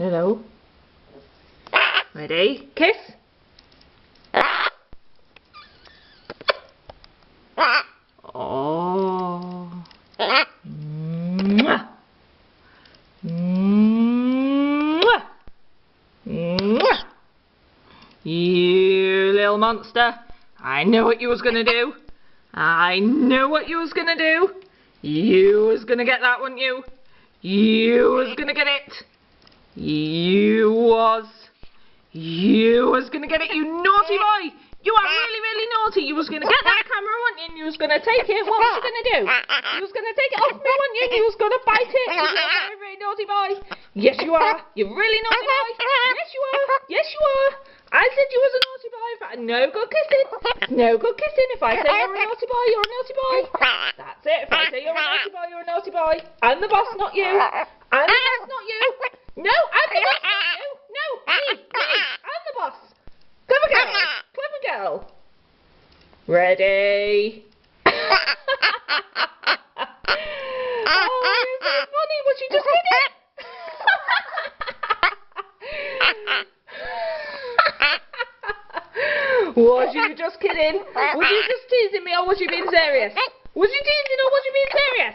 Hello. Ready? Kiss. Oh. Mwah. Mwah. Mwah. You little monster. I knew what you was gonna do. I knew what you was gonna do. You was gonna get that, weren't you? You was gonna get it. You was gonna get it, you naughty boy. You are really, really naughty. You was gonna get that camera, weren't you? And you was gonna take it. What was you gonna do? You was gonna take it off me, weren't you? You was gonna bite it. You was a very, very naughty boy. Yes, you are. You're really naughty boy. Yes, you are. Yes, you are. I said you was a naughty boy, but no good kissing. No good kissing. If I say you're a naughty boy, you're a naughty boy. That's it. If I say you're a naughty boy, you're a naughty boy. I'm the boss, not you. I'm the boss, not you. No, I'm the boss, not you. No, me. I'm the boss. Clever girl. Clever girl. Ready? Oh, you're so funny. Was you just kidding? Was you just kidding? Was you just teasing me or was you being serious? Was you teasing or was you being serious?